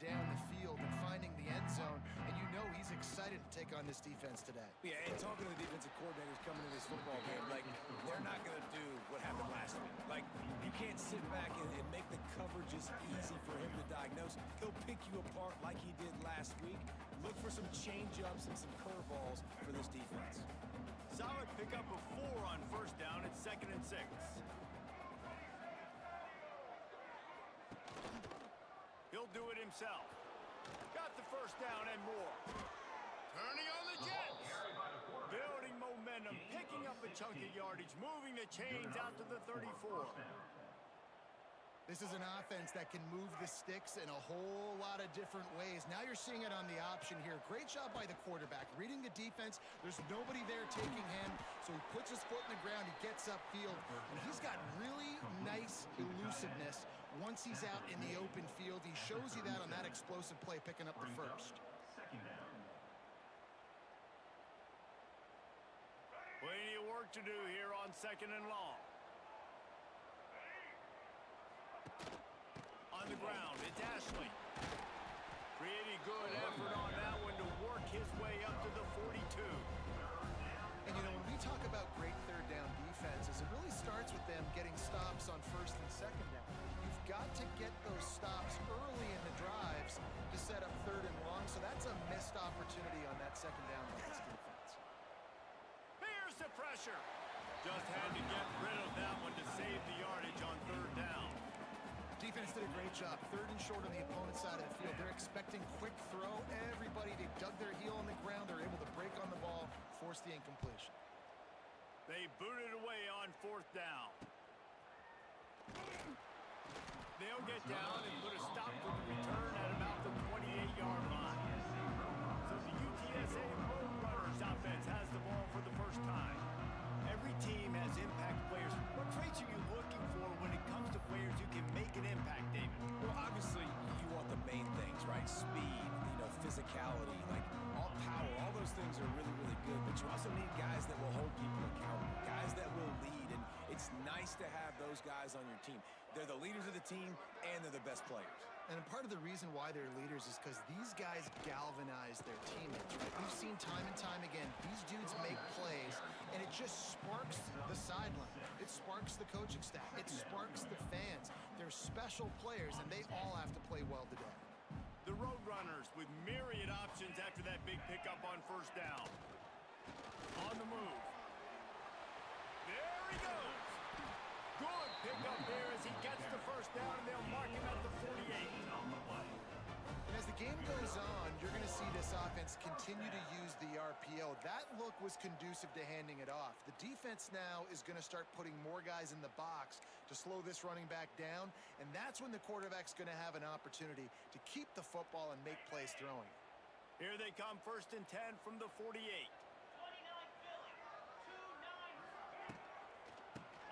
down the field and finding the end zone, and you know he's excited to take on this defense today. Yeah, and talking to the defensive coordinators coming to this football game, like, they're not going to do what happened last week. Like, you can't sit back and make the coverages easy for him to diagnose. He'll pick you apart like he did last week. Look for some change-ups and some curveballs for this defense. Solid pickup of 4 on first down at 2nd and 6. He'll do it himself. Got the first down and more. Turning on the Jets. Building momentum, picking up a chunk of yardage, moving the chains out to the 34. This is an offense that can move the sticks in a whole lot of different ways. Now you're seeing it on the option here. Great job by the quarterback. Reading the defense, there's nobody there taking him, so he puts his foot in the ground, he gets upfield, and he's got really nice elusiveness once he's out in the open field. He shows you that on that explosive play, picking up the first. Plenty of work to do here on 2nd and long. On the ground, it's Ashley. Pretty good effort on that one to work his way up to the 42. And, you know, when we talk about great third down defenses, it really starts with them getting stops on 1st and 2nd down. You've got to get those stops early in the drives to set up 3rd and long, so that's a missed opportunity on that 2nd down by this defense. Here's the pressure. Just had to get rid of that one to save the yardage on 3rd down. Defense did a great job. 3rd and short on the opponent's side of the field. They're expecting quick throw. Everybody, they dug their heel on the ground. They're able to break on the ball, force the incompletion. They booted away on 4th down. They'll get down and put a stop to the return at about the 28-yard line. So the UTSA Road Runners offense has the ball for the first time. Every team has impact players. What traits are you looking for when it comes to players who can make an impact, David? Well, obviously, you want the main things, right? Speed, physicality, like all power, all those things are really, really good. But you also need guys that will hold people accountable, guys that will lead. And it's nice to have those guys on your team. They're the leaders of the team, and they're the best players. And part of the reason why they're leaders is because these guys galvanize their teammates, right? We've seen time and time again, these dudes make plays, and it just sparks the sideline. It sparks the coaching staff. It sparks the fans. They're special players, and they all have to play well today. The Roadrunners with myriad options after that big pickup on 1st down. On the move. There he goes. Good pickup there as he gets the first down, and they'll mark him at the 48. And as the game goes on, you're going to see this offense continue to use the RPO. That look was conducive to handing it off. The defense now is going to start putting more guys in the box to slow this running back down, and that's when the quarterback's going to have an opportunity to keep the football and make plays throwing. Here they come, 1st and 10 from the 48.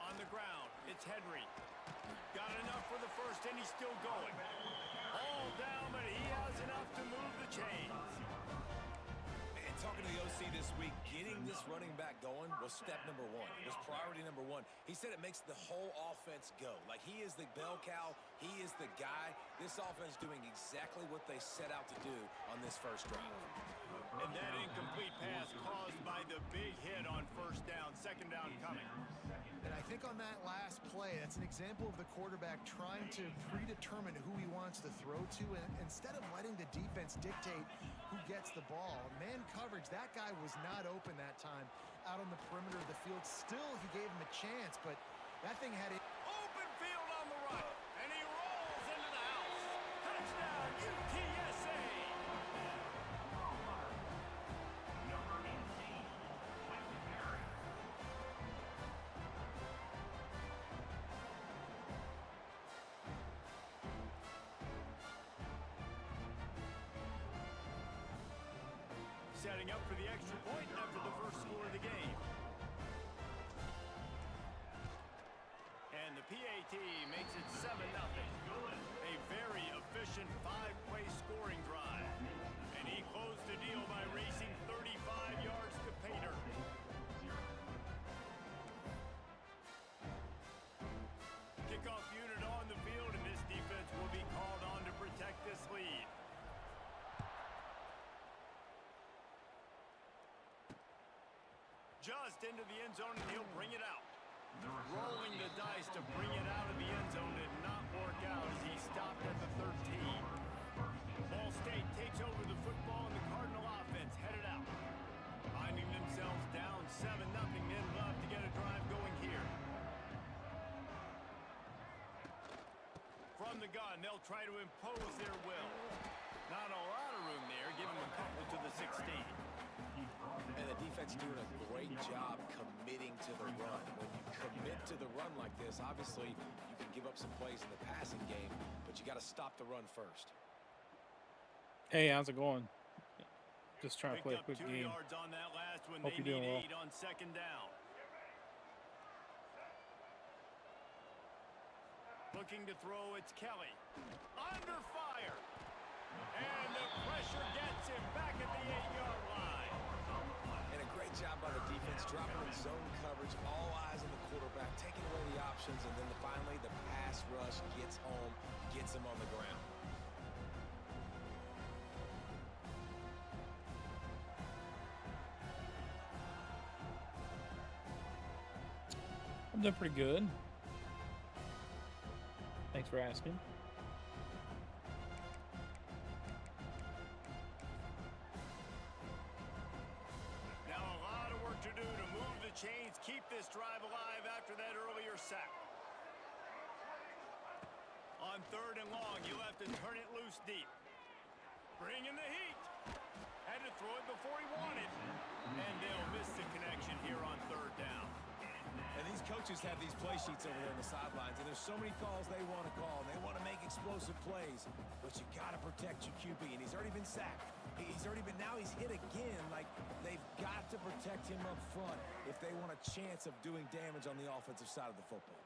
On the ground, it's Henry. Got enough for the first, and he's still going. All down, but he has enough to move the chains. And talking to the OC this week, getting this running back going was step number 1. It was priority number 1. He said it makes the whole offense go. Like, he is the bell cow. He is the guy. This offense doing exactly what they set out to do on this first drive. And that incomplete pass caused by the big hit on 1st down. 2nd down coming. And I think on that last play, that's an example of the quarterback trying to predetermine who he wants to throw to, and instead of letting the defense dictate who gets the ball. Man coverage, that guy was not open that time out on the perimeter of the field. Still, he gave him a chance, but that thing had it. Open field on the right, and he rolls into the house. Touchdown, UTSA! Setting up for the extra point after the first score of the game. And the PAT makes it 7-0. A very efficient 5-play scoring drive. And he closed the deal by racing 35 yards to Pater. Kickoff unit on the field, and this defense will be called on to protect this lead. just into the end zone, and he'll bring it out. Rolling the dice to bring it out of the end zone did not work out as he stopped at the 13. Ball State takes over the football, and the Cardinal offense headed out. Finding themselves down 7-0, they'd love to get a drive going here. From the gun, they'll try to impose their will. Not a lot of room there, giving them a couple to the 16. And the defense doing a great job committing to the run. When you commit to the run like this, obviously you can give up some plays in the passing game, but you got to stop the run first. Hey, how's it going? Just trying to play a quick Picked up 2 game. yards on that last one. Hope They you're doing need well. 8 on second down. Looking to throw, it's Kelly. Under fire. And the pressure gets him back at the 8-yard line. And a great job by the defense, dropping in zone coverage, all eyes on the quarterback, taking away the options, and then finally the pass rush gets home, gets him on the ground. I'm doing pretty good. Thanks for asking. Now a lot of work to do to move the chains, keep this drive alive after that earlier sack. On 3rd and long, you'll have to turn it loose deep. Bring in the heat. Had to throw it before he wanted. And they'll miss the connection here on 3rd down. And these coaches have these play sheets over there on the sidelines, and there's so many calls they want to call. They want to make explosive plays, but you got to protect your QB, and he's already been sacked. Now he's hit again. Like, they've got to protect him up front if they want a chance of doing damage on the offensive side of the football.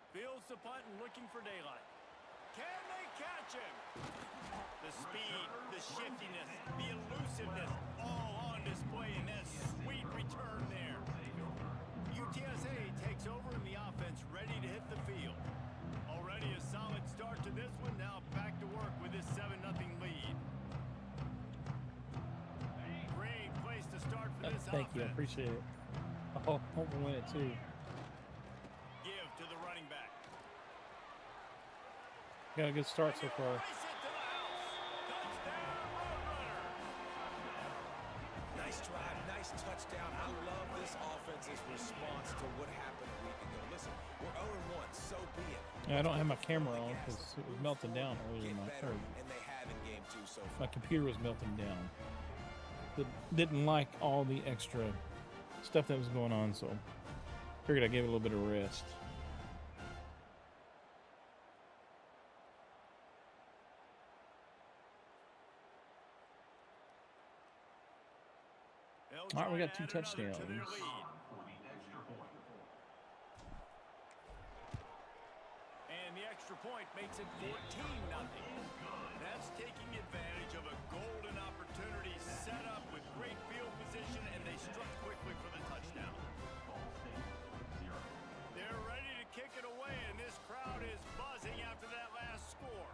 Fields the punt and looking for daylight. Can they catch him? The speed, the shiftiness, the elusiveness, all on display in that sweet return there. UTSA takes over in the offense, ready to hit the field. Already a solid start to this one. Now back to work with this 7-0 lead. Great place to start for this Thank offense. you, I appreciate it. I hope we win it too. Give to the running back. Got a good start so far. Race it to the house. Touchdown, Roadrunner. Nice drive, nice touchdown. I love this offense's response to what happened a week ago. Listen, we're 0-1, so be it. Yeah, I don't have my camera on because it was melting down earlier in my third. And they have in game 2 so My far. computer was melting down. Didn't like all the extra stuff that was going on, so figured I'd give it a little bit of rest. All right, we got 2 touchdowns. And the extra point makes it 14-0. That's taking advantage of a golden opportunity set up with great field position, and they struck quickly for the touchdown. They're ready to kick it away, and this crowd is buzzing after that last score.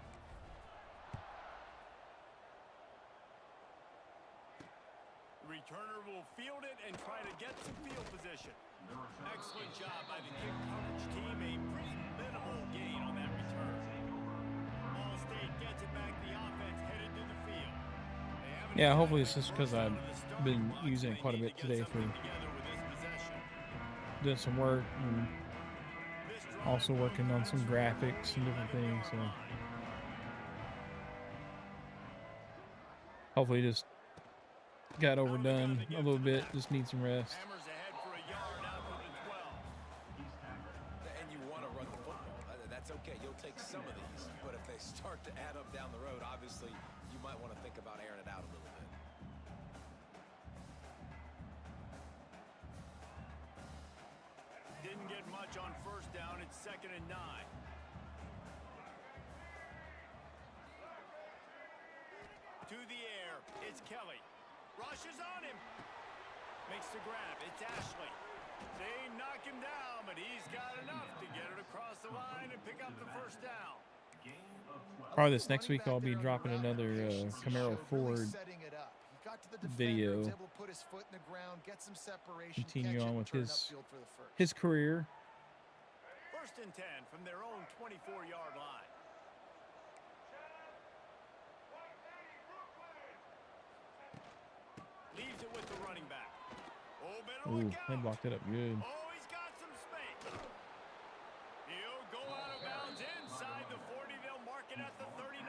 The returner will field it and try to get some field position. Excellent job by the kick coverage team. A pretty minimal gain on that return. Ball State gets it back. The offense headed to the field. Yeah, hopefully it's just because I've been using it quite a bit today for doing some work and also working on some graphics and different things. So hopefully just got overdone a little bit. Just need some rest. Hammers ahead for a yard out to the 12. And you want to run the football. That's okay. You'll take some of these. But if they start to add up down the road, obviously you might want to think about airing it out a little bit. Didn't get much on 1st down. It's 2nd and 9. To the air. It's Kelly. Rushes on him. Makes the grab. It's Ashley. They knock him down, but he's got enough to get it across the line and pick up the 1st down. Probably this next week I'll be dropping another Camaro Ford the defender. video, He's able to put his foot in the ground, get some separation, continue catch it, on and with turn his upfield for the first. his career. 1st and 10 from their own 24-yard line. Leaves it with the running back. Oh, better Ooh, look they out. blocked it up good. Oh, he's got some space. He'll go out of bounds inside the 40. They'll mark it at the 39.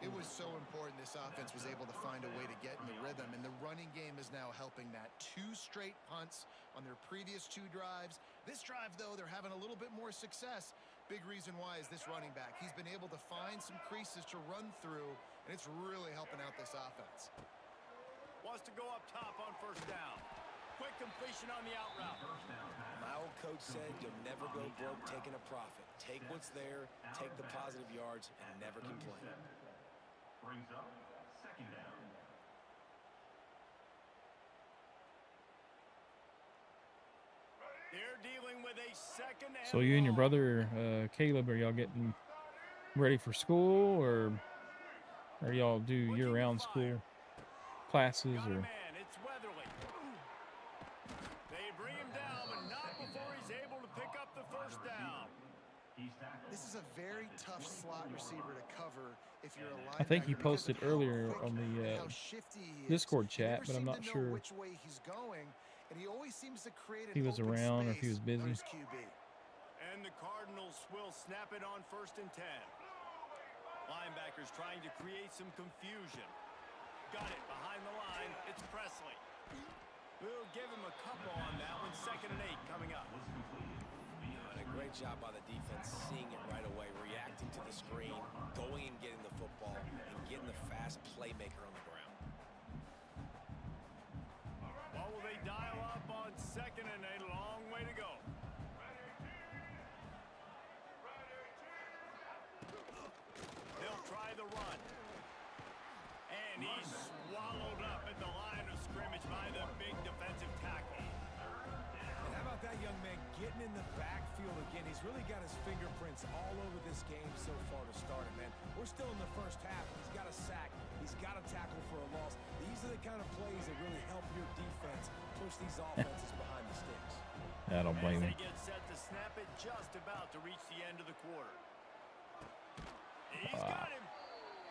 It was so important this offense was able to find a way to get in the rhythm, and the running game is now helping that. 2 straight punts on their previous 2 drives. This drive, though, they're having a little bit more success. Big reason why is this running back. He's been able to find some creases to run through, and it's really helping out this offense. Wants to go up top on 1st down. Quick completion on the out route. My old coach said you'll never go broke taking a profit. Take what's there, take the positive yards, and never complain. Brings up 2nd down. They're dealing with a 2nd and So you and your long. brother Caleb, are y'all getting ready for school, or y'all do year-round school classes, Got a or? man. It's Weatherly. They bring him down, but not before he's able to pick up the 1st down. This is a very tough slot receiver to cover if you're a linebacker. I think he because posted of how earlier quick on the and how shifty he is. Discord You chat, never but I'm seem not to know sure which way he's going, and he always seems to create if he an was open around or if he space was busy. on his QB. And the Cardinals will snap it on 1st and 10. Linebackers trying to create some confusion. Got it behind the line. It's Presley. We'll give him a couple on that one. 2nd and 8 coming up. And a great job by the defense, seeing it right away, reacting to the screen, going and getting the football, and getting the fast playmaker on the ground. What will they dial up on 2nd and 8? Long way to go. They'll try the run. And he's swallowed up at the line of scrimmage by the big defensive tackle. And how about that young man getting in the backfield again? He's really got his fingerprints all over this game so far to start it, man. We're still in the 1st half. He's got a sack. He's got a tackle for a loss. These are the kind of plays that really help your defense push these offenses behind the sticks. I don't blame As him. they get set to snap it, just about to reach the end of the quarter. He's got him.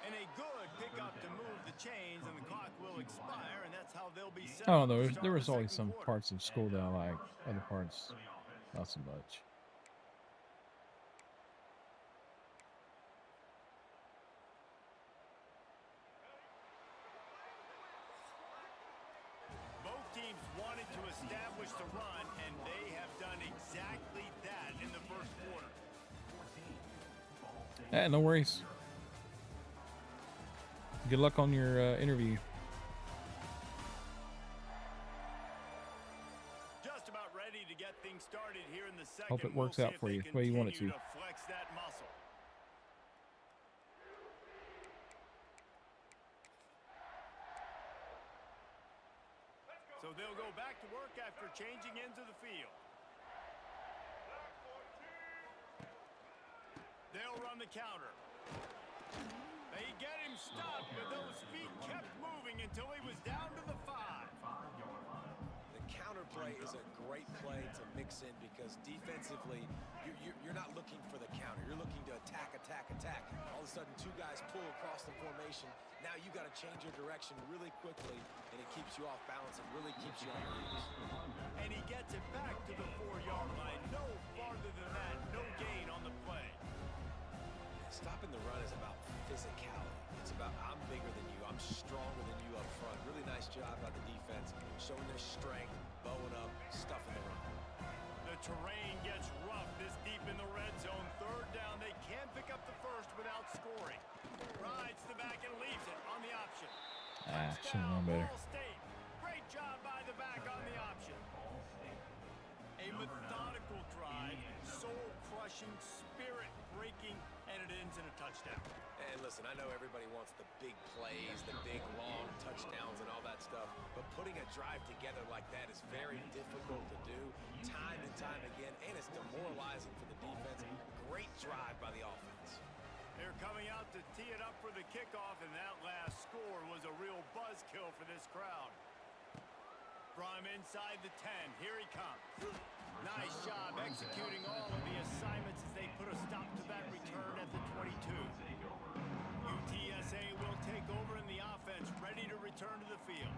And a good pickup to move the chains, and the clock will expire, and that's how they'll be set. I don't know. to start There was the always second some quarter. parts of school that I like, other parts not so much. Both teams wanted to establish the run, and they have done exactly that in the 1st quarter. No worries. Good luck on your interview. Just about ready to get things started here in the 2nd. Hope it works We'll out see if for they you the way you want it continue to. Flex that muscle. So they'll go back to work after changing into the field. They'll run the counter. They get him stopped, but those feet kept moving until he was down to the 5. The counter play is a great play to mix in because defensively, you're not looking for the counter. You're looking to attack, attack, attack. All of a sudden, 2 guys pull across the formation. Now you got to change your direction really quickly, and it keeps you off balance and really keeps you on your heels. And he gets it back to the 4-yard line. No farther than that. No gain on the play. Stopping the run is about physicality. It's about I'm bigger than you. I'm stronger than you up front. Really nice job by the defense, showing their strength, bowing up, stuffing the run. The terrain gets rough this deep in the red zone. 3rd down. They can't pick up the 1st without scoring. Rides the back and leaves it on the option. Should have known better. Ball State. Great job by the back on the option. A methodical drive, soul-crushing, spirit-breaking, and it ends in a touchdown. And listen, I know everybody wants the big plays, the big long touchdowns and all that stuff, but putting a drive together like that is very difficult to do time and time again, and it's demoralizing for the defense. Great drive by the offense. Here coming out to tee it up for the kickoff, and that last score was a real buzzkill for this crowd. From inside the 10, here he comes. Nice job executing all of the assignments as they put a stop to that return at the 22. UTSA will take over in the offense, ready to return to the field.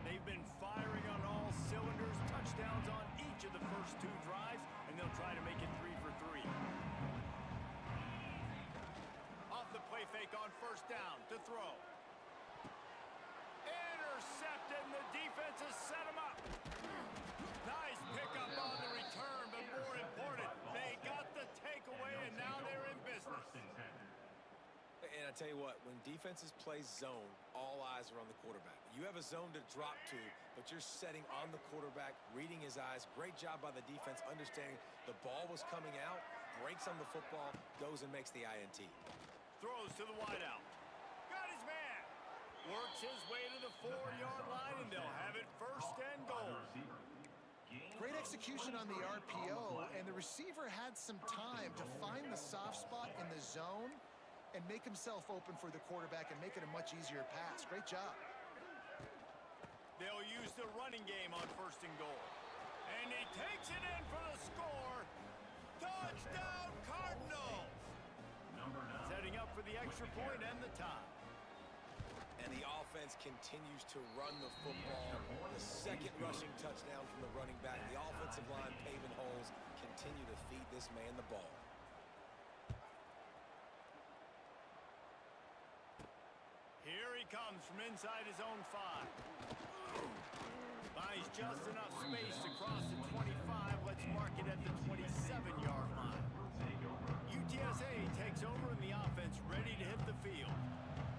They've been firing on all cylinders, touchdowns on each of the first 2 drives, and they'll try to make it 3 for 3. Off the play fake on first down to throw. Intercepted, and the defense has set him up. Nice pickup on the return, but more important, they got the takeaway, and now they're in business. And I tell you what, when defenses play zone, all eyes are on the quarterback. You have a zone to drop to, but you're setting on the quarterback, reading his eyes. Great job by the defense, understanding the ball was coming out, breaks on the football, goes and makes the INT. Throws to the wideout. Got his man. Works his way to the 4-yard line, and they'll have it first and goal. Great execution on the RPO, and the receiver had some time to find the soft spot in the zone and make himself open for the quarterback and make it a much easier pass. Great job. They'll use the running game on first and goal. And he takes it in for the score. Touchdown, Cardinals! Setting up for the extra point and the tie. And the offense continues to run the football. The second rushing touchdown from the running back. The offensive line paving holes. Continue to feed this man the ball. Here he comes from inside his own 5. Buys just enough space to cross the 25. Let's mark it at the 27-yard line. UTSA takes over in the offense, ready to hit the field.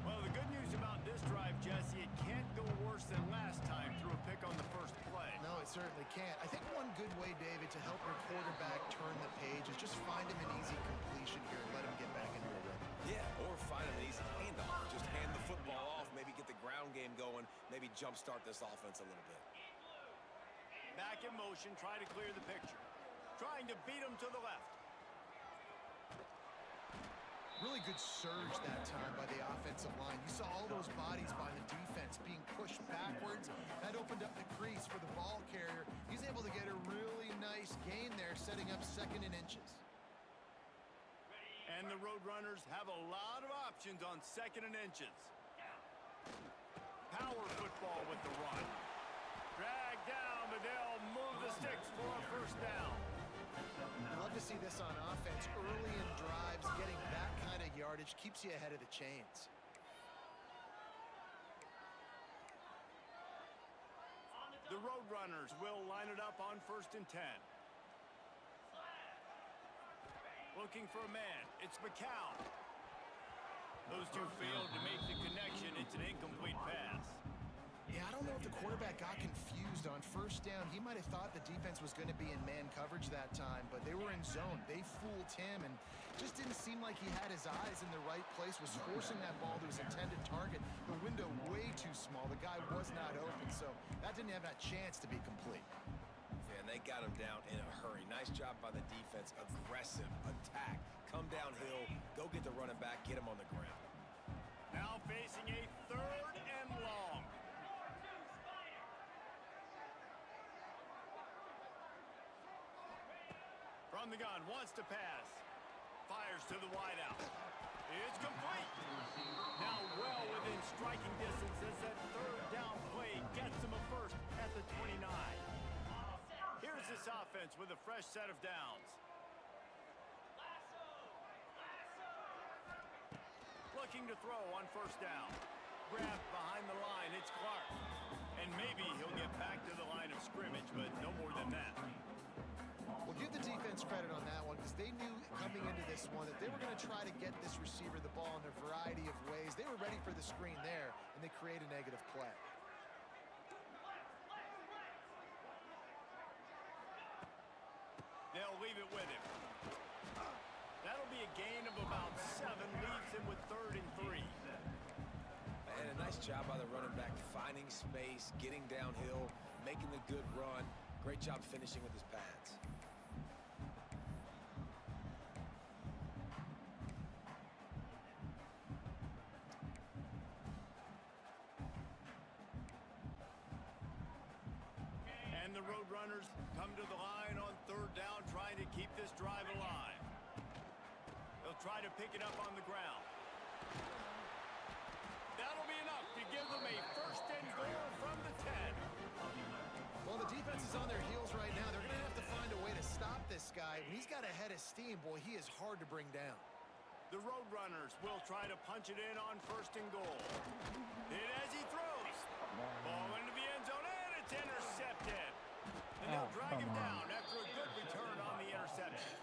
Well, the good news about this drive, Jesse, it can't go worse than last time through a pick on the first play. No, it certainly can't. I think one good way, David, to help your quarterback turn the page is just find him an easy completion here and let him get back into a rhythm. Yeah, or find an easy handoff. Just hand the football off, maybe get the ground game going, maybe jumpstart this offense a little bit. Back in motion, try to clear the picture. Trying to beat him to the left. Really good surge that time by the offensive line. You saw all those bodies by the defense being pushed backwards. That opened up the crease for the ball carrier. He's able to get a really nice gain there, setting up 2nd and inches. And the Roadrunners have a lot of options on 2nd and inches. Power football with the run. Drag down, but they'll move the sticks for a first down. I love to see this on offense. Early in drives, getting that kind of yardage keeps you ahead of the chains. The Roadrunners will line it up on 1st and 10. Looking for a man. It's McCown. Those two failed to make the connection. It's an incomplete pass. Yeah, I don't know if the quarterback got confused on first down. He might have thought the defense was going to be in man coverage that time, but they were in zone. They fooled him and just didn't seem like he had his eyes in the right place, was forcing that ball to his intended target. The window way too small. The guy was not open, so that didn't have that chance to be complete. Yeah, and they got him down in a hurry. Nice job by the defense. Aggressive attack. Come downhill. Go get the running back. Get him on the ground. Now facing a 3rd and long. From the gun, wants to pass. Fires to the wideout. It's complete. Now well within striking distance as that 3rd down play gets him a first at the 29. Here's this offense with a fresh set of downs. Looking to throw on first down. Grabbed behind the line, it's Clark. And maybe he'll get back to the line of scrimmage, but no more than that. Well, give the defense credit on that one because they knew coming into this one that they were going to try to get this receiver the ball in a variety of ways. They were ready for the screen there, and they create a negative play. They'll leave it with him. That'll be a gain of about 7, leaves him with 3rd and 3. And a nice job by the running back, finding space, getting downhill, making the good run. Great job finishing with his pads. And the Roadrunners come to the line on third down, trying to keep this drive alive. They'll try to pick it up on the ground. That'll be enough to give them a first and goal from the 10. Well, the defense is on their heels right now. They're going to have to find a way to stop this guy. When he's got a head of steam, boy, he is hard to bring down. The Roadrunners will try to punch it in on first and goal. Hit as he throws. Ball into the end zone, and it's intercepted. And they'll drag him down after a good return on the interception.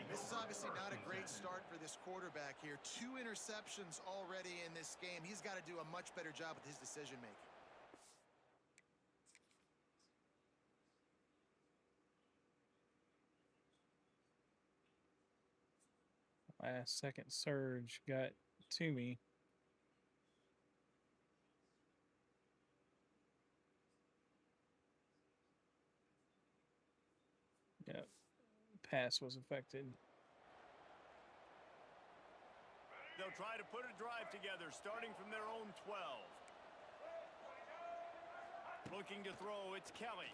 This is obviously not a great start for this quarterback here. 2 interceptions already in this game. He's got to do a much better job with his decision-making. Last second surge got to me. Yep. Pass was affected. They'll try to put a drive together, starting from their own 12. Looking to throw, it's Kelly.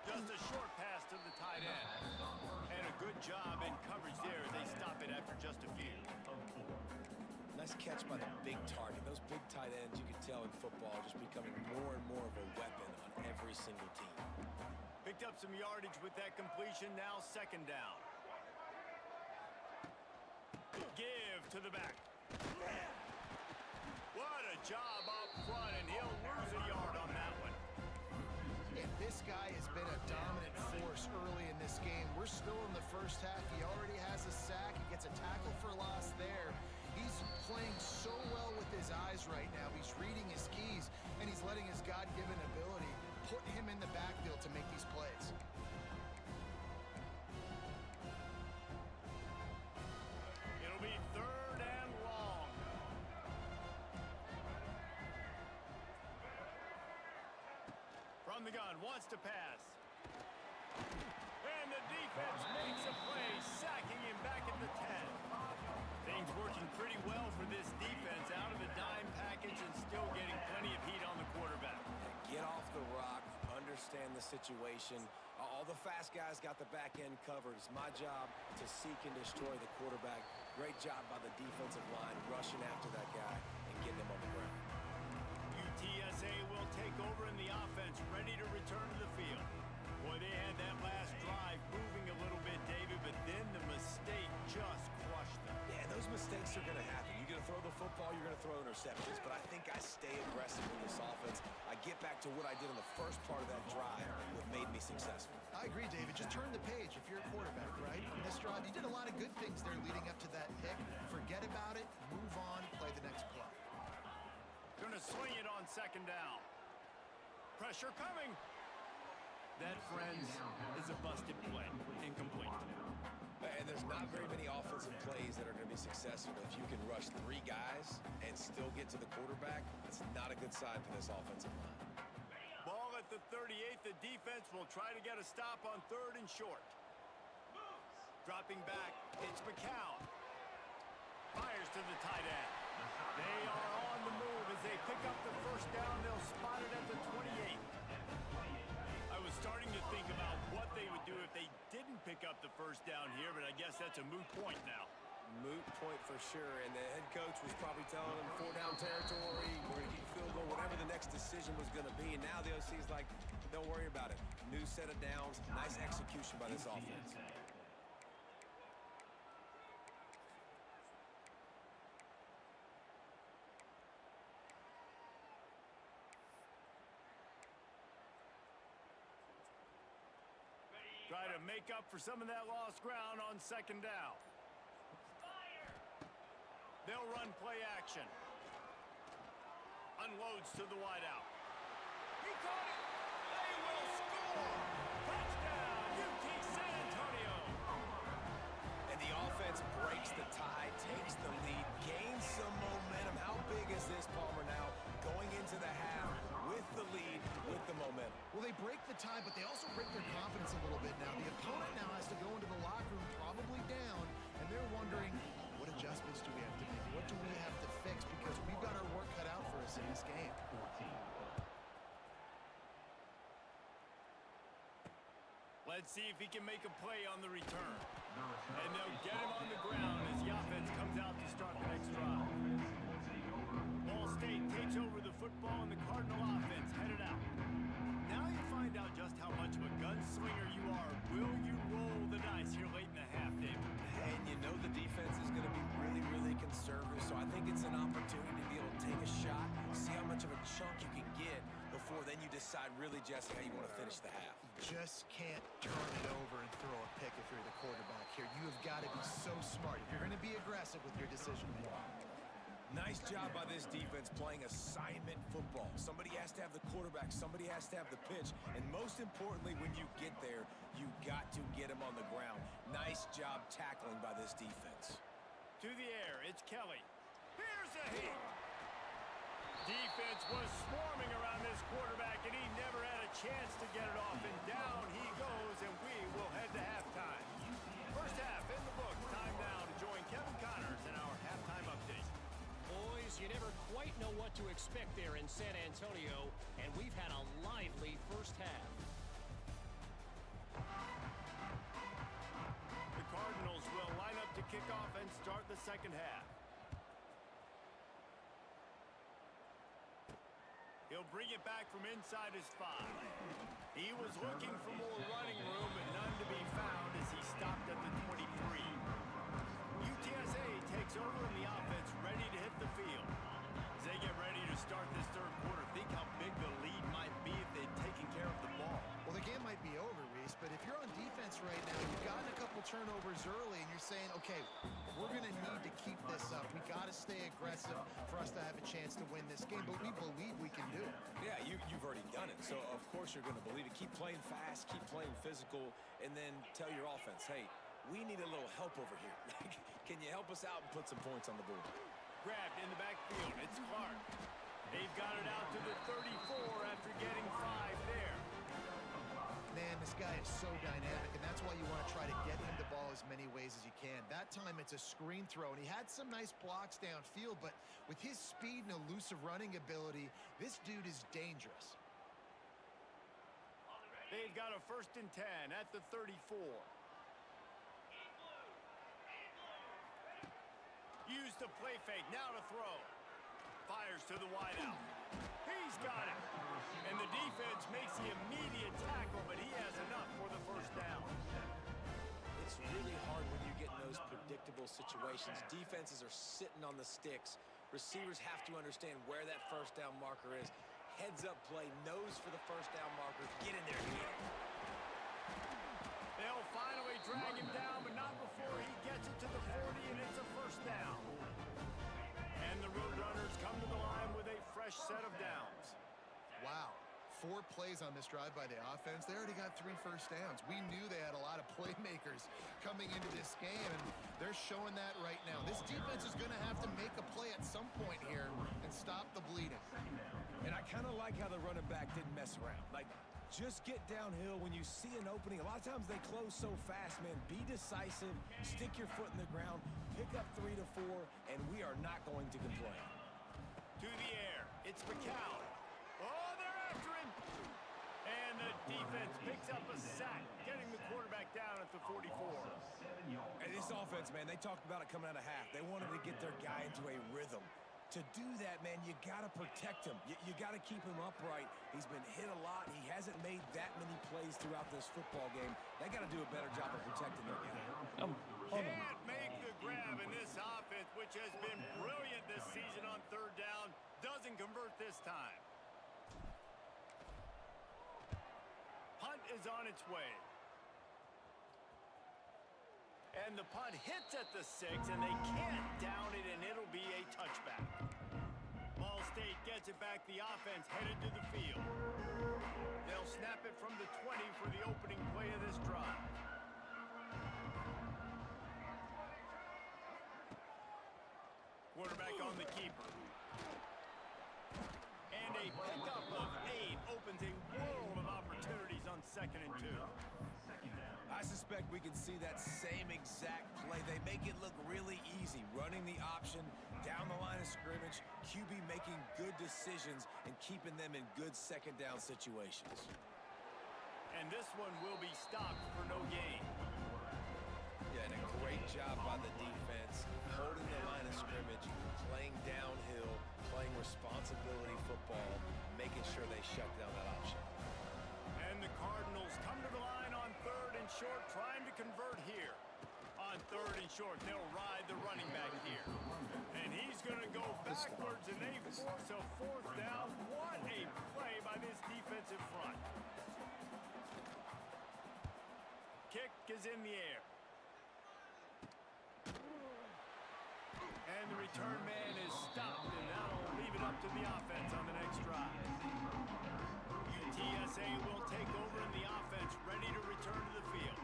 Just a short pass to the tight end. And a good job in coverage there. They stop it after just a few. Nice catch by the big target. Those big tight ends, you can tell in football, just becoming more and more of a weapon on every single team. Picked up some yardage with that completion. Now second down. Give to the back. What a job up front, and he'll lose a yard on that one. And this guy has been a dominant force early in this game. We're still in the first half. He already has a sack. He gets a tackle for loss there. He's playing so well with his eyes right now. He's reading his keys, and he's letting his God-given ability put him in the backfield to make these plays. It'll be third and long. From the gun, wants to pass. And the defense makes a play, sacking him back at the 10. Things working pretty well for this defense, out of the dime package and still getting plenty of heat on the quarterback. Get off the rock, understand the situation. All the fast guys got the back end covered. It's my job to seek and destroy the quarterback. Great job by the defensive line, rushing after that guy and getting him on the ground. UTSA will take over in the offense, ready to return to the field. Boy, they had that last drive moving a little bit, David, but then the mistake just crushed them. Yeah, those mistakes are going to happen. You're going to throw the football, you're going to throw interceptions, but I think I stay aggressive in this offense. I get back to what I did in the first part of that drive that made me successful. I agree, David. Just turn the page if you're a quarterback, right? On this drive, you did a lot of good things there leading up to that pick. Forget about it, move on, play the next play. Gonna swing it on second down. Pressure coming. That, friends, is a busted play. Incomplete. And there's not very many offensive plays that are going to be successful. If you can rush 3 guys and still get to the quarterback, that's not a good sign for this offensive line. Ball at the 38. The defense will try to get a stop on third and short. Dropping back, it's McCown. Fires to the tight end. They are on the move as they pick up the first down. They'll spot it at the 28. I was starting to think about what they would do if they didn't pick up the first down here, but I guess that's a moot point now. Moot point for sure, and the head coach was probably telling them 4-down territory, we're going to get field goal, whatever the next decision was going to be, and now the OC's like, don't worry about it. New set of downs, nice execution by this offense. Try to make up for some of that lost ground on second down. They'll run play action. Unloads to the wideout. He caught it. They will score. Touchdown, UT San Antonio. And the offense breaks the tie, takes the lead, gains some momentum. How big is this, Palmer, now? Going into the half with the lead, with the momentum. Well, they break the tie, but they also break their confidence a little bit now. The opponent now has to go into the locker room probably down, and they're wondering, what adjustments do we have to make? What do we have to fix? Because we've got our work cut out for us in this game. Let's see if he can make a play on the return. And they'll get him on the ground as the offense comes out to start the next drive. Ball State takes over the football and the Cardinal offense headed out. Now you find out just how much of a gunslinger you are. Will you roll the dice here late in the half, David? And you know the defense is going to be really, really conservative, so I think it's an opportunity to be able to take a shot, see how much of a chunk you can get before then you decide really, Jesse, how you want to finish the half. You just can't turn it over and throw a pick if you're the quarterback here. You have got to be so smart if you're going to be aggressive with your decision making. Nice job by this defense playing assignment football. Somebody has to have the quarterback, somebody has to have the pitch, and most importantly, when you get there, you got to get him on the ground. Nice job tackling by this defense. To the air, it's Kelly. Here's a hit. Defense was swarming around this quarterback, and he never had a chance to get it off, and down he goes, and we will head to halftime. First half in the books. Time now to join Kevin Connors in our halftime update. Boys, you never quite know what to expect there in San Antonio, and we've had a lively first half. The Cardinals will line up to kick off and start the second half. He'll bring it back from inside his 5. He was looking for more running room, but none to be found as he stopped at the 23. UTSA takes over in the offense, ready to hit the field. As they get ready to start this third quarter, think how big the lead might be if they'd taken care of the ball. Well, the game might be over, Reese, but if you're on defense right now, you've gotten a couple turnovers early, and you're saying, okay, we're going to need to keep this up. We got to stay aggressive for us to have a chance to win this game, but we believe we can do it. Yeah, you've already done it, so of course you're going to believe it. Keep playing fast, keep playing physical, and then tell your offense, hey, we need a little help over here. Can you help us out and put some points on the board? Grabbed in the backfield, it's Clark. They've got it out to the 34 after getting 5 there. Man, this guy is so dynamic, and that's why you want to try to get him the ball as many ways as you can. That time, it's a screen throw, and he had some nice blocks downfield, but with his speed and elusive running ability, this dude is dangerous. They've got a 1st and 10 at the 34. Use the play fake, now to throw. Fires to the wideout. He's got it. And the defense makes the immediate tackle, but he has enough for the 1st down. It's really hard when you get in those predictable situations. Defenses are sitting on the sticks. Receivers have to understand where that 1st down marker is. Heads up play, nose for the 1st down marker. Get in there and get it. They'll finally drag him down, but not before he gets it to the 40, and it's a 1st down. And the Roadrunners come to the line with a fresh set of downs. Wow. 4 plays on this drive by the offense. They already got 3 first downs. We knew they had a lot of playmakers coming into this game, and they're showing that right now. This defense is going to have to make a play at some point here and stop the bleeding. And I kind of like how the running back didn't mess around. Like, just get downhill when you see an opening. A lot of times they close so fast, man. Be decisive, stick your foot in the ground, pick up 3 to 4, and we are not going to complain. To the air, it's McCown. Oh, they're after him. And the defense picks up a sack, getting the quarterback down at the 44. And this offense, man, they talked about it coming out of half. They wanted to get their guy into a rhythm. To do that, man, you got to protect him. You got to keep him upright. He's been hit a lot. He hasn't made that many plays throughout this football game. They got to do a better job of protecting their guy. Can't make the grab in this offense, which has been brilliant this season on 3rd down. Doesn't convert this time. Punt is on its way. And the punt hits at the 6, and they can't down it, and it'll be a touchback. Ball State gets it back. The offense headed to the field. They'll snap it from the 20 for the opening play of this drive. Quarterback on the keeper. And a pickup of 8 opens a world of opportunities on 2nd and 2. I suspect we can see that same exact play. They make it look really easy, running the option down the line of scrimmage, QB making good decisions and keeping them in good 2nd down situations. And this one will be stopped for no gain. Yeah, and a great job by the defense, holding the line of scrimmage, playing downhill, playing responsibility football, making sure they shut down that option. And the Cardinals come to the line on 3rd and short, trying to convert here. On 3rd and short, they'll ride the running back here. And he's going to go backwards, and they force a 4th down. What a play by this defensive front. Kick is in the air. And the return man is stopped, and that'll leave it up to the offense on the next drive. UTSA will take over in the offense, ready to return to the field.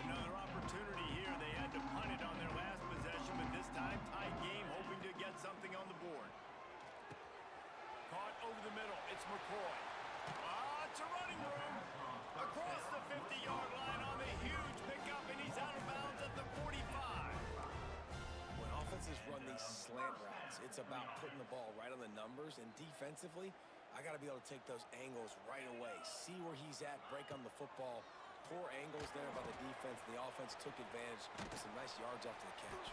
Another opportunity here. They had to punt it on their last possession, but this time tied game, hoping to get something on the board. Caught over the middle. It's McCoy. It's a running room. Across the 50-yard line on the huge pickup, and he's out of bounds at the 45. When offenses run these slant routes, it's about putting the ball right on the numbers, and defensively, I got to be able to take those angles right away, see where he's at, break on the football. Poor angles there by the defense. The offense took advantage with some nice yards after the catch.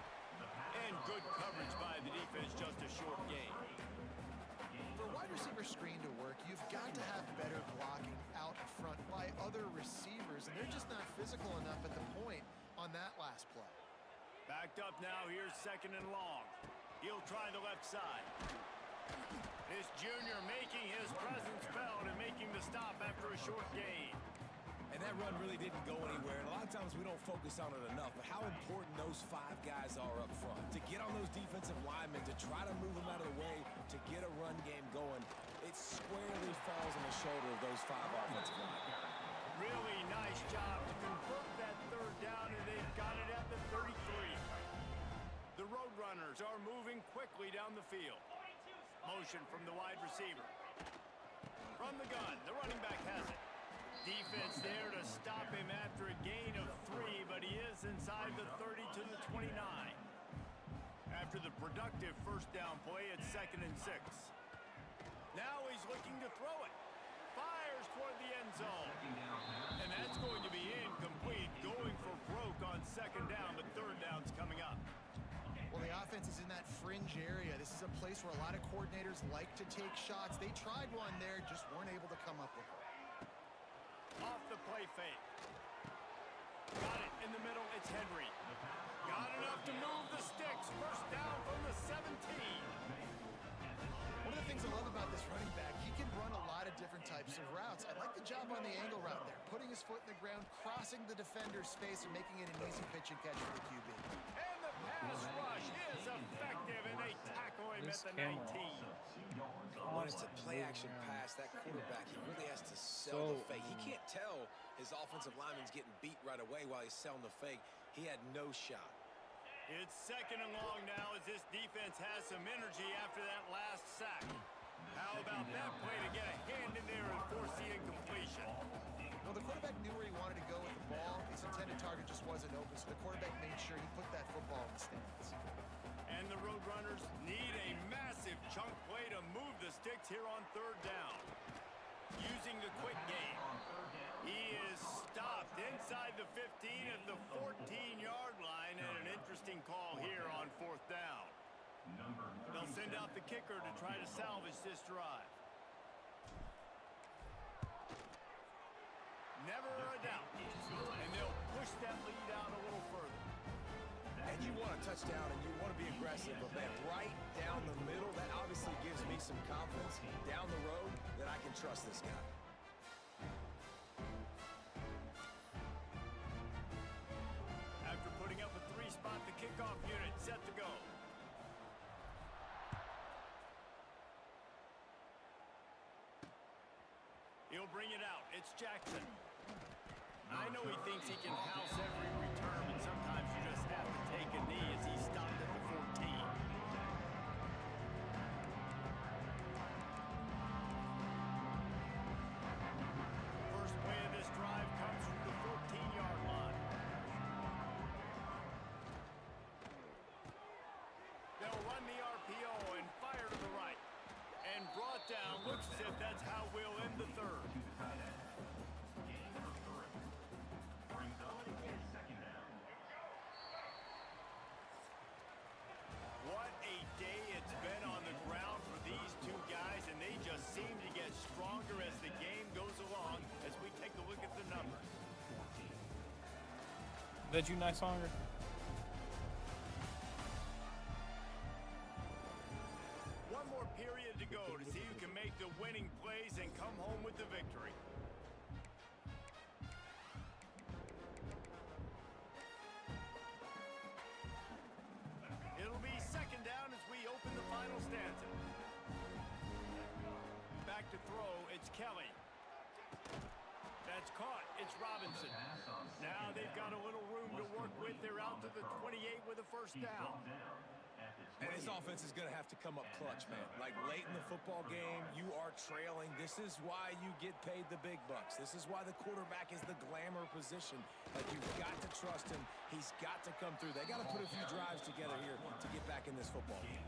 And good coverage by the defense, just a short gain. For wide receiver screen to work, you've got to have better blocking out front by other receivers, and they're just not physical enough at the point on that last play. Backed up now, here's 2nd and long. He'll try the left side. This junior making his presence felt and making the stop after a short gain. And that run really didn't go anywhere. And a lot of times we don't focus on it enough, but how important those 5 guys are up front. To get on those defensive linemen, to try to move them out of the way, to get a run game going, it squarely falls on the shoulder of those 5 offensive linemen. Really nice job to convert that 3rd down, and they've got it at the 33. The Roadrunners are moving quickly down the field. Motion from the wide receiver. From the gun, the running back has it. Defense there to stop him after a gain of 3, but he is inside the 30 to the 29. After the productive 1st down play, it's 2nd and 6. Now he's looking to throw it. Fires toward the end zone. And that's going to be incomplete, going for broke on 2nd down, but 3rd down's coming up. Well, the offense is in that fringe area. This is a place where a lot of coordinators like to take shots. They tried one there, just weren't able to come up with it. Off the play fake. Got it in the middle. It's Henry. Got enough to move the sticks. 1st down from the 17. One of the things I love about this running back, he can run a lot of different types of routes. I like the job on the angle route there, putting his foot in the ground, crossing the defender's face, and making it an easy pitch and catch for the QB. And the pass rush is effective, and they tackle him at the 19. When it's a play-action pass, that quarterback, he really has to sell the fake. He can't tell his offensive lineman's getting beat right away while he's selling the fake. He had no shot. It's 2nd and long now as this defense has some energy after that last sack. How about that play to get a hand in there and force the incompletion? Well, the quarterback knew where he wanted to go with the ball. His intended target just wasn't open, so the quarterback made sure he put that football in the stands. And the Roadrunners need a massive chunk play to move the sticks here on 3rd down. Using the quick game. He is stopped inside the 15 at the 14-yard line, and an interesting call here on 4th down. They'll send out the kicker to try to salvage this drive. Never a doubt. And they'll push that lead out a little further. And you want a touchdown and you want to be aggressive, but man, right down the middle, that obviously gives me some confidence down the road that I can trust this guy. After putting up a 3-spot, the kickoff unit set to go. He'll bring it out. It's Jackson. I know he thinks he can house every return, but sometimes you just have to take a knee as he stopped at the 14. First play of this drive comes from the 14-yard line. They'll run the RPO and fire to the right. And brought down. Looks as if that's how we'll end the 3rd. That you, Nice Longer? One more period to go to see who can make the winning plays and come home with the victory. It'll be second down as we open the final stanza. Back to throw, it's Kelly. That's caught. It's Robinson. Now they've got a little room to work with. They're out to the 28 with a first down. And his offense is going to have to come up clutch, man. Like, late in the football game, you are trailing. This is why you get paid the big bucks. This is why the quarterback is the glamour position. Like, you've got to trust him. He's got to come through. They got to put a few drives together here to get back in this football game.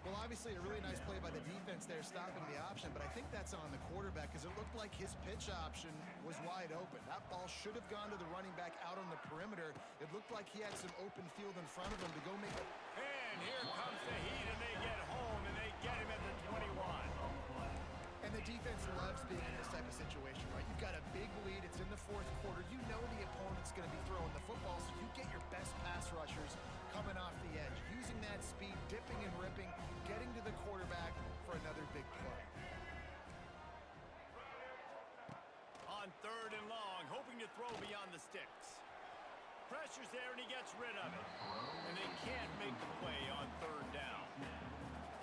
Well, obviously, a really nice play by the defense there, stopping the option, but I think that's on the quarterback because it looked like his pitch option was wide open. That ball should have gone to the running back out on the perimeter. It looked like he had some open field in front of him to go make a... And here comes the heat, and they get home, and they get him at the 21. And the defense loves being in this type of situation, right? You've got a big lead. It's in the fourth quarter. You know the opponent's going to be throwing the football, so you get your best pass rushers coming off the edge, using that speed, dipping and ripping, getting to the quarterback for another big play. On third and long, hoping to throw beyond the sticks. Pressure's there, and he gets rid of it. And they can't make the play on third down.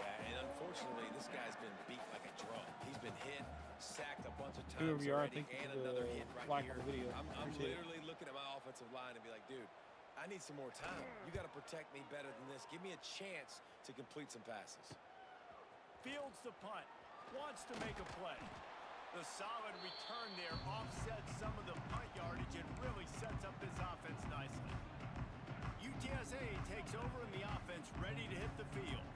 Yeah, and unfortunately, this guy's been beat like a drum. He's been hit, sacked a bunch of times Whoever you are, already, thank you and for the another hit right like here. on the video. I'm Appreciate it. literally looking at my offensive line and be like, dude, I need some more time. You got to protect me better than this. Give me a chance to complete some passes. Fields the punt. Wants to make a play. The solid return there offsets some of the punt yardage and really sets up this offense nicely. UTSA takes over in the offense, ready to hit the field.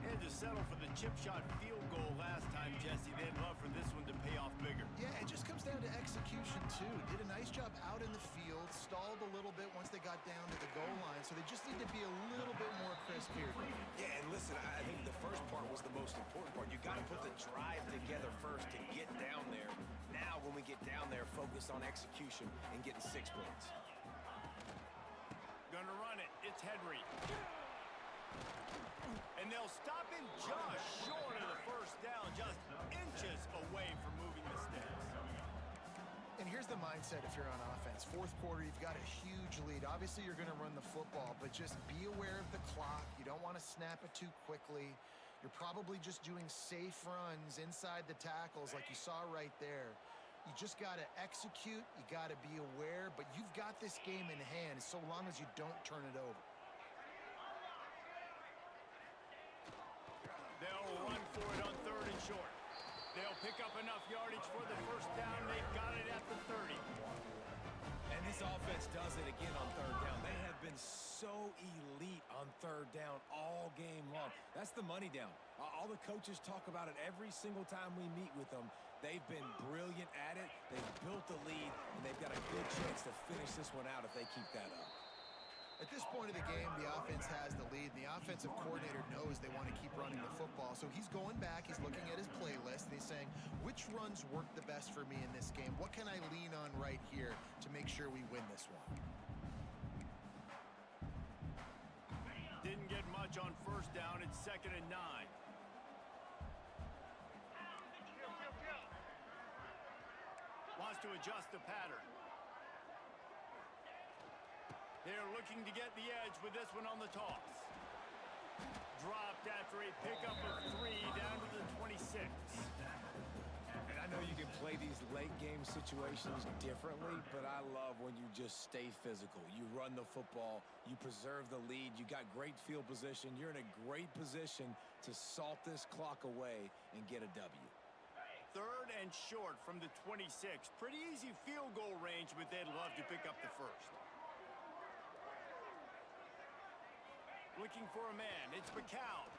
Had to settle for the chip shot field goal last time, Jesse. They'd love for this one to pay off bigger. Yeah, it just comes down to execution, too. Did a nice job out in the field, stalled a little bit once they got down to the goal line, so they just need to be a little bit more crisp here. Yeah, and listen, I think the first part was the most important part. You got to put the drive together first to get down there. Now, when we get down there, focus on execution and getting 6 points. Gonna run it. It's Henry. And they'll stop him just short of the first down, just inches away from moving the sticks. And here's the mindset if you're on offense. Fourth quarter, you've got a huge lead. Obviously, you're going to run the football, but just be aware of the clock. You don't want to snap it too quickly. You're probably just doing safe runs inside the tackles like you saw right there. You just got to execute. You got to be aware, but you've got this game in hand so long as you don't turn it over. They'll run for it on third and short. They'll pick up enough yardage for the first down. They've got it at the 30. And this offense does it again on third down. They have been so elite on third down all game long. That's the money down. All the coaches talk about it every single time we meet with them. They've been brilliant at it. They've built the lead, and they've got a good chance to finish this one out if they keep that up. At this point of the game, the offense has the lead, and the offensive coordinator knows they want to keep running the football. So he's going back, he's looking at his playlist, and he's saying, which runs work the best for me in this game? What can I lean on right here to make sure we win this one? Didn't get much on first down. It's 2nd and 9. Wants to adjust the pattern. They're looking to get the edge with this one on the toss. Dropped after a pickup of 3 down to the 26. And I know you can play these late game situations differently, but I love when you just stay physical. You run the football, you preserve the lead, you got great field position. You're in a great position to salt this clock away and get a W. Third and short from the 26. Pretty easy field goal range, but they'd love to pick up the first. Looking for a man. It's McCown.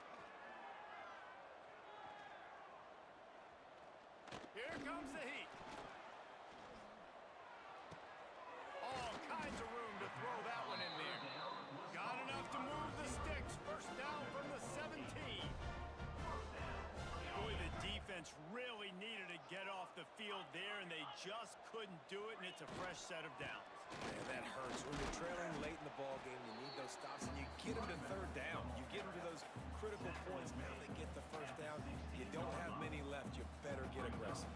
Here comes the heat. All kinds of room to throw that one in there. Got enough to move the sticks. First down from the 17. Boy, the defense really needed to get off the field there, and they just couldn't do it, and it's a fresh set of downs. Man, that hurts when you're ball game. You need those stops, and you get them to third down. You get them to those critical points. Now they get the first down. You don't have many left. You better get aggressive.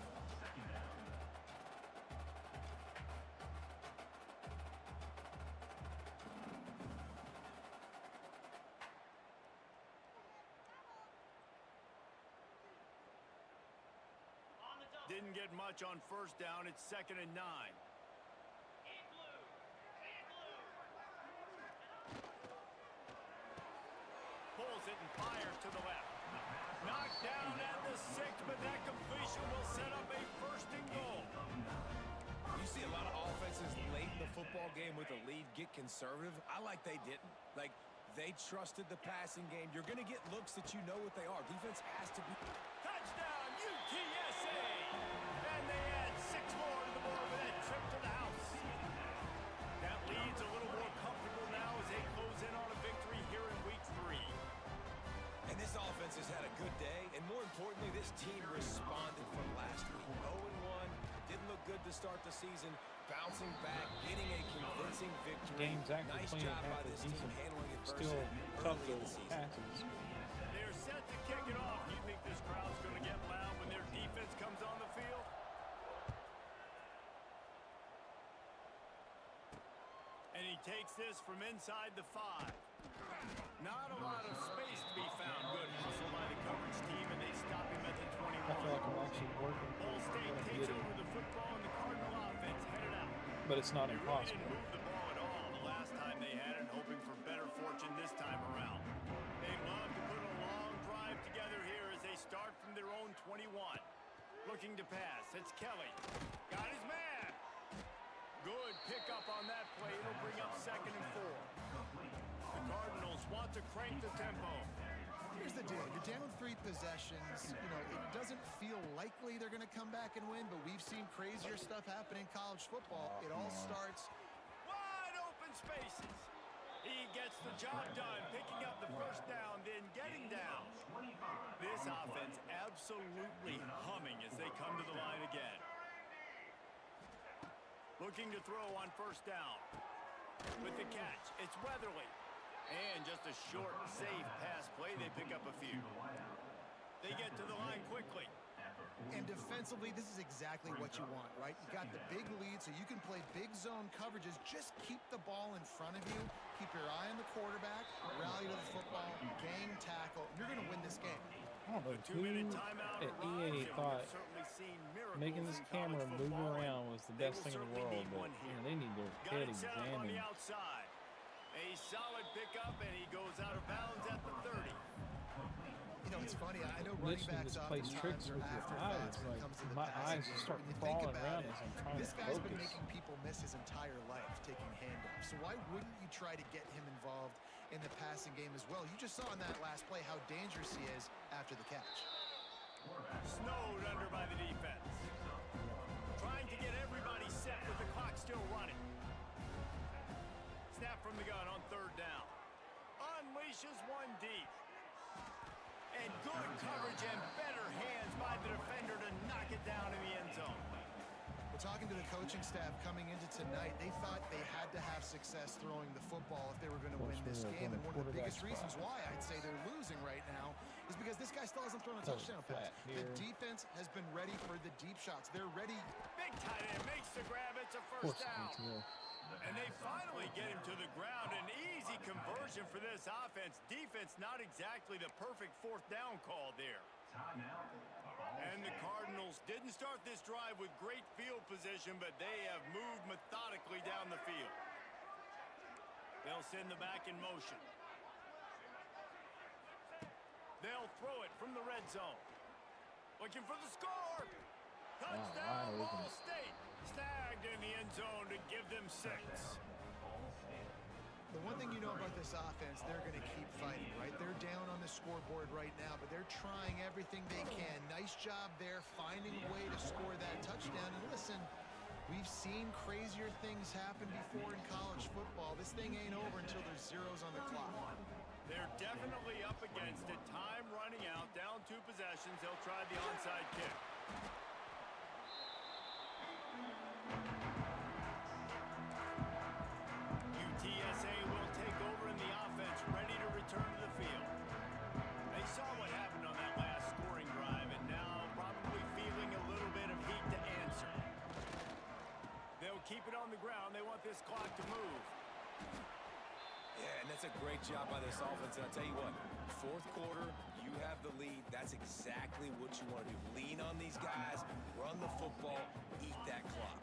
Didn't get much on first down. It's 2nd and 9. Pulls it and fires to the left. Knocked down at the 6, but that completion will set up a 1st and goal. You see a lot of offenses late in the football game with a lead get conservative. I like they didn't. Like, they trusted the passing game. You're going to get looks that you know what they are. Defense has to be... Touchdown, UTSA! And they add 6 more to the board with that trip to the house. That lead's a little more comfortable now as they close in on a victory here in Week 3. And this offense has had a good day, and more importantly, this team responded from last week. 0-1, didn't look good to start the season, bouncing back, getting a convincing victory. Game's actually Nice playing job by half this as team decent. handling Still adversity tough early to in the season. passes. They're set to kick it off. You think this crowd's going to get loud when their defense comes on the field? And he takes this from inside the 5. Not a lot of space to be found. Good hustle by the coverage team, and they stop him at the 21. I feel like I'm actually working. Ball State I'm takes getting, over the football, and the Cardinal offense headed out. but it's not They really impossible. didn't move the ball at all the last time they had it, hoping for better fortune this time around. They love to put a long drive together here as they start from their own 21. Looking to pass. It's Kelly. Got his man. Good pickup on that play. It'll bring up 2nd and 4. The Cardinals want to crank the tempo. Here's the deal. You're down 3 possessions. You know, it doesn't feel likely they're going to come back and win, but we've seen crazier stuff happen in college football. It all starts... Wide open spaces. He gets the job done, picking up the first down, then getting down. This offense absolutely humming as they come to the line again. Looking to throw on first down. With the catch, it's Weatherly. And just a short, safe pass play, they pick up a few. They get to the line quickly. And defensively, this is exactly what you want, right? You got the big lead, so you can play big zone coverages. Just keep the ball in front of you. Keep your eye on the quarterback. Rally to the football. Gang tackle. You're going to win this game. I don't know who at EA thought making this camera move around was the best thing in the world, but you know, they need their head examined. A solid pickup, and he goes out of bounds at the 30. You know, it's funny. I know running Literally backs just plays tricks with your eyes. Like, my eyes just start crawling around as I'm trying to this guy's been focus. making people miss his entire life taking handoffs. So why wouldn't you try to get him involved in the passing game as well? You just saw in that last play how dangerous he is after the catch. Snowed under by the defense. Trying to get everybody set with the clock still running. Snap from the gun on 3rd down. Unleashes one deep. And good coverage and better hands by the defender to knock it down in the end zone. Well, talking to the coaching staff coming into tonight, they thought they had to have success throwing the football if they were going to win this game. And one of the biggest reasons why I'd say they're losing right now is because this guy still hasn't thrown a touchdown pass. The defense has been ready for the deep shots. They're ready. Big tight end makes the grab. It's a first down. And they finally get him to the ground. An easy conversion for this offense. Defense not exactly the perfect 4th down call there. And the Cardinals didn't start this drive with great field position, but they have moved methodically down the field. They'll send the back in motion. They'll throw it from the red zone. Looking for the score. Touchdown, Ball State. Snagged in the end zone to give them 6. The one thing you know about this offense, they're going to keep fighting, right? They're down on the scoreboard right now, but they're trying everything they can. Nice job there, finding a way to score that touchdown. And listen, we've seen crazier things happen before in college football. This thing ain't over until there's zeros on the clock. They're definitely up against it. Time running out, down 2 possessions. They'll try the onside kick. UTSA will this clock to move. Yeah, and that's a great job by this offense. And I'll tell you what, fourth quarter, you have the lead. That's exactly what you want to do. Lean on these guys, run the football, eat that clock.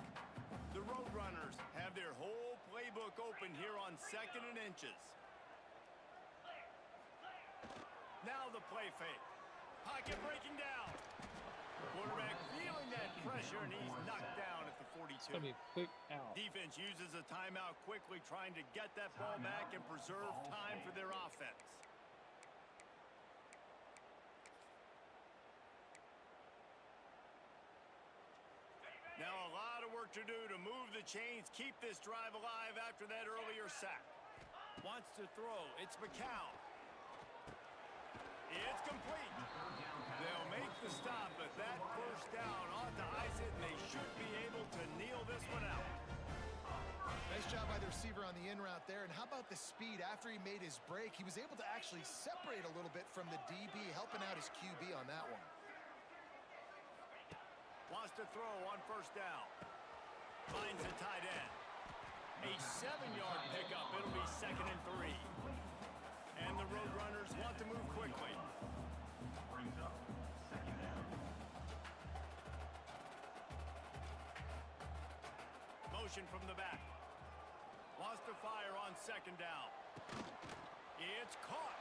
The Roadrunners have their whole playbook open here on 2nd and inches. Now the play fake. Pocket breaking down. Quarterback feeling that pressure, and he's knocked down at the 42. It's going to be a quick out. Defense uses a timeout quickly, trying to get that ball back and preserve time for their offense. Now a lot of work to do to move the chains, keep this drive alive after that earlier sack. Wants to throw. It's McCown. It's complete. They'll make the stop, but that first down ought to ice it, and they should be able to kneel this one out. Nice job by the receiver on the in route there. And how about the speed? After he made his break, he was able to actually separate a little bit from the DB, helping out his QB on that one. Wants to throw on first down. Finds a tight end. A 7-yard pickup. It'll be 2nd and 3. And the Roadrunners want to move quickly. Brings up 2nd down. Motion from the back. Wants to fire on 2nd down. It's caught.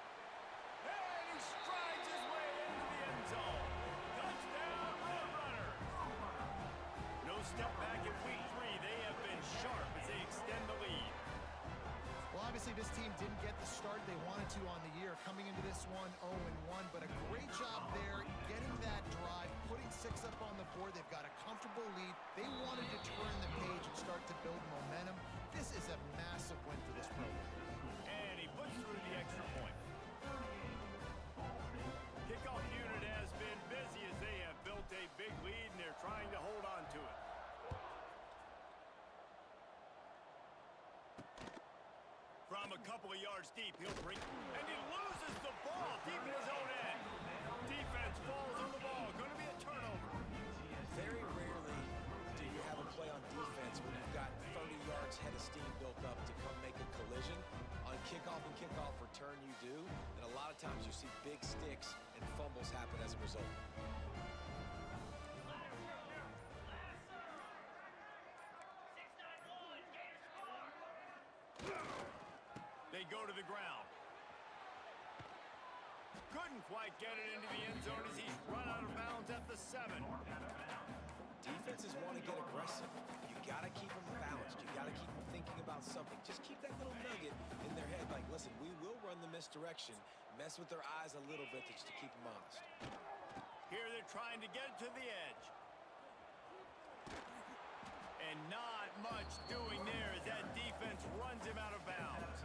And he strides his way into the end zone. Touchdown, Roadrunners. No step back in week 3. They have been sharp as they extend the lead. Well, obviously this team didn't get the start they wanted to on the year, coming into this one 0-1, but a great job there getting that drive, putting 6 up on the board. They've got a comfortable lead. They wanted to turn the page and start to build momentum. This is a massive win for this program. And he puts through the extra point. Kickoff unit has been busy as they have built a big lead, and they're trying to hold on to it. From a couple of yards deep, he'll bring, and he loses the ball deep in his own end. Defense falls on the ball. Going to be a turnover. Very rarely do you have a play on defense when you've got 30 yards head of steam built up to come make a collision. On kickoff and kickoff return you do, and a lot of times you see big sticks and fumbles happen as a result. They go to the ground. Couldn't quite get it into the end zone as he's run out of bounds at the 7. Defenses want to get aggressive. You got to keep them balanced. You got to keep them thinking about something. Just keep that little nugget in their head like, listen, we will run the misdirection. Mess with their eyes a little bit just to keep them honest. Here they're trying to get it to the edge. And not much doing there as that defense runs him out of bounds.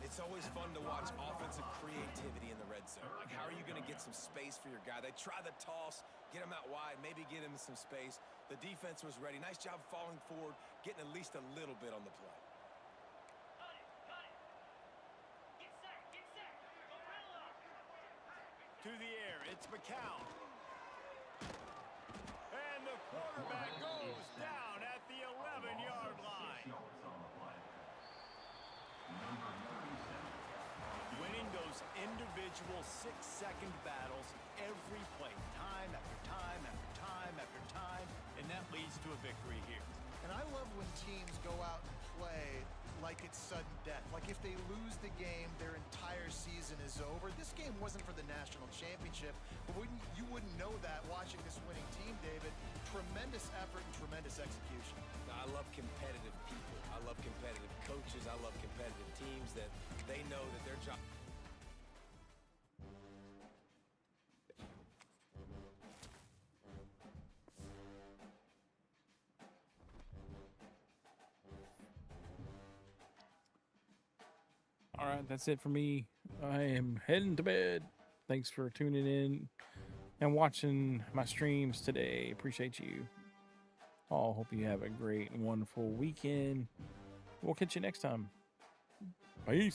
It's always fun to watch offensive creativity in the red zone. Like, how are you going to get some space for your guy? They try the toss, get him out wide, maybe get him some space. The defense was ready. Nice job falling forward, getting at least a little bit on the play. To the air, it's McCown. And the quarterback goes down at the 11-yard line. Winning those individual 6-second battles every play, time after time after time after time, and that leads to a victory here. And I love when teams go out and play like it's sudden death. Like if they lose the game, their entire season is over. This game wasn't for the national championship, but you wouldn't know that watching this winning team, David. Tremendous effort and tremendous execution. I love competitive people. I love competitive coaches. I love competitive teams that they know that their job. All right, that's it for me. I am heading to bed. Thanks for tuning in and watching my streams today. Appreciate you all. Hope you have a great and wonderful weekend. We'll catch you next time. Peace.